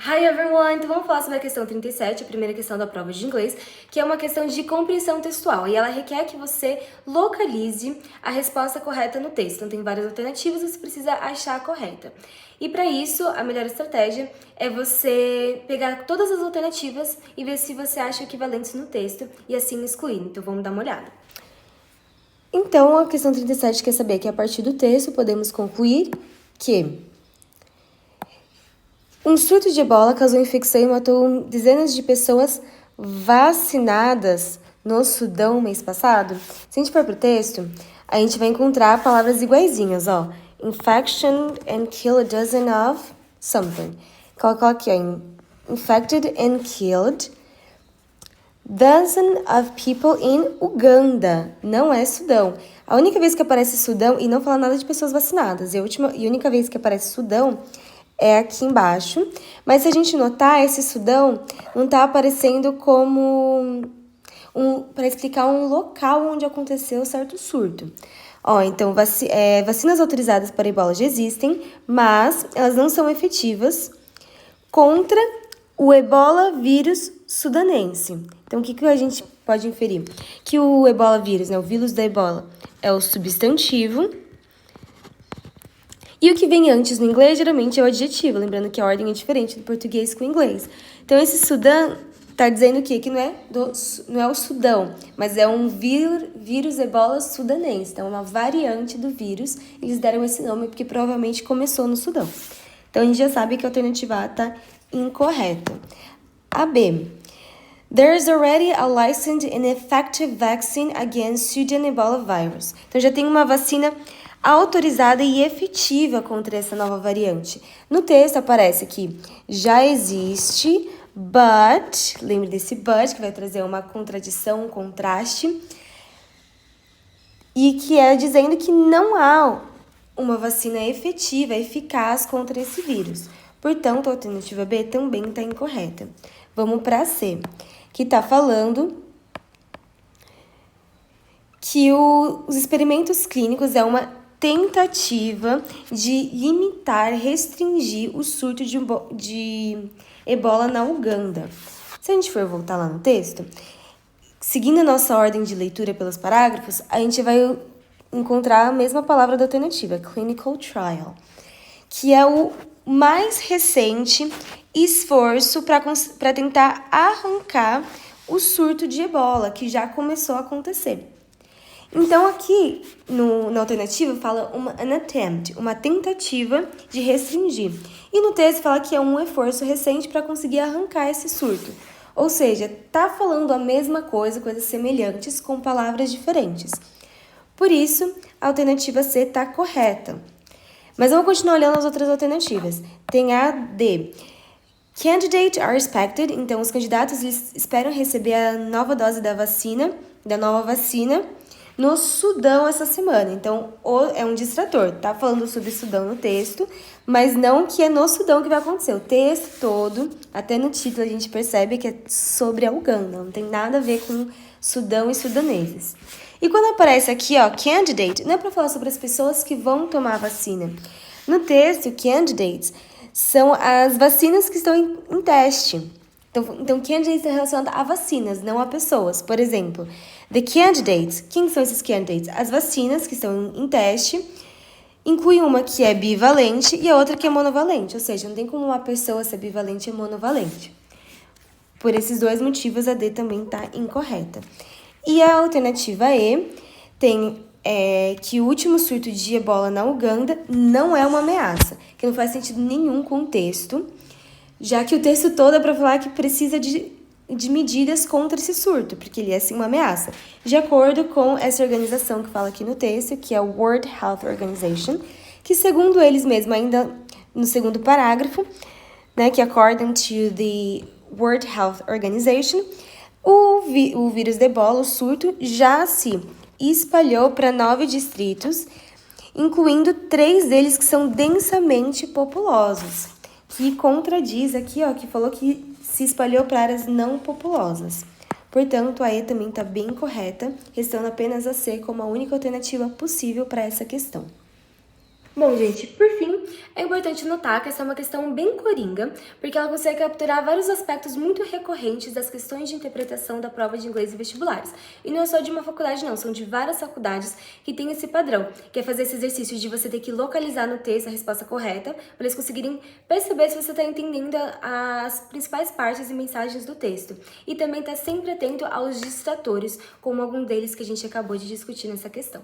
Hi everyone! Então vamos falar sobre a questão 37, a primeira questão da prova de inglês, que é uma questão de compreensão textual e ela requer que você localize a resposta correta no texto. Então tem várias alternativas, você precisa achar a correta. E para isso, a melhor estratégia é você pegar todas as alternativas e ver se você acha equivalentes no texto e assim excluir. Então vamos dar uma olhada. Então a questão 37 quer saber que a partir do texto podemos concluir que um surto de ebola causou infecção e matou dezenas de pessoas vacinadas no Sudão mês passado. Se a gente for pro texto, a gente vai encontrar palavras iguaizinhas, ó. Infection and kill a dozen of something. Coloca aqui, ó. Infected and killed dozen of people in Uganda. Não é Sudão. A única vez que aparece Sudão, e não fala nada de pessoas vacinadas, e a única vez que aparece Sudão é aqui embaixo. Mas se a gente notar, esse Sudão não tá aparecendo como para explicar um local onde aconteceu certo surto. Ó, então, vacinas autorizadas para ebola já existem, mas elas não são efetivas contra o ebola vírus sudanense. Então, o que a gente pode inferir? Que o ebola vírus, né, o vírus da ebola, é o substantivo. E o que vem antes no inglês, geralmente, é o adjetivo. Lembrando que a ordem é diferente do português com o inglês. Então, esse Sudão está dizendo o quê? Que não é o Sudão, mas é um vírus ebola sudanense. Então, é uma variante do vírus. Eles deram esse nome porque provavelmente começou no Sudão. Então, a gente já sabe que a alternativa A está incorreta. A B. There is already a licensed and effective vaccine against Sudan Ebola virus. Então, já tem uma vacina autorizada e efetiva contra essa nova variante. No texto aparece que já existe, but, lembre desse but, que vai trazer uma contradição, um contraste, e que é dizendo que não há uma vacina efetiva, eficaz contra esse vírus. Portanto, a alternativa B também está incorreta. Vamos para a C, que está falando que os experimentos clínicos é uma tentativa de limitar, restringir o surto de ebola na Uganda. Se a gente for voltar lá no texto, seguindo a nossa ordem de leitura pelos parágrafos, a gente vai encontrar a mesma palavra da alternativa, clinical trial, que é o mais recente esforço para tentar arrancar o surto de ebola, que já começou a acontecer. Então, aqui na alternativa fala an attempt, uma tentativa de restringir. E no texto fala que é um esforço recente para conseguir arrancar esse surto. Ou seja, tá falando a mesma coisa, coisas semelhantes, com palavras diferentes. Por isso, a alternativa C está correta. Mas vamos continuar olhando as outras alternativas. Tem a D. Candidate are expected, então os candidatos eles esperam receber a nova dose da nova vacina, no Sudão essa semana. Então, é um distrator. Tá falando sobre Sudão no texto, mas não que é no Sudão que vai acontecer. O texto todo, até no título a gente percebe que é sobre a Uganda. Não tem nada a ver com Sudão e sudaneses. E quando aparece aqui, ó, candidate, não é para falar sobre as pessoas que vão tomar a vacina. No texto, candidates são as vacinas que estão em teste. Então, candidate está relacionado a vacinas, não a pessoas. Por exemplo, the candidates. Quem são esses candidates? As vacinas que estão em teste, inclui uma que é bivalente e a outra que é monovalente. Ou seja, não tem como uma pessoa ser bivalente e monovalente. Por esses dois motivos, a D também está incorreta. E a alternativa E tem que o último surto de ebola na Uganda não é uma ameaça, que não faz sentido nenhum com o texto, já que o texto todo é para falar que precisa de medidas contra esse surto, porque ele é sim uma ameaça. De acordo com essa organização que fala aqui no texto, que é a World Health Organization, que segundo eles mesmos, ainda no segundo parágrafo, né, que according to the World Health Organization, o vírus de ebola, o surto, já se espalhou para 9 distritos, incluindo 3 deles que são densamente populosos, que contradiz aqui, ó, que falou que se espalhou para áreas não populosas. Portanto, a E também está bem correta, restando apenas a C como a única alternativa possível para essa questão. Bom, gente, por fim, é importante notar que essa é uma questão bem coringa, porque ela consegue capturar vários aspectos muito recorrentes das questões de interpretação da prova de inglês e vestibulares. E não é só de uma faculdade, não, são de várias faculdades que têm esse padrão, que é fazer esse exercício de você ter que localizar no texto a resposta correta, para eles conseguirem perceber se você está entendendo as principais partes e mensagens do texto. E também estar sempre atento aos distratores, como algum deles que a gente acabou de discutir nessa questão.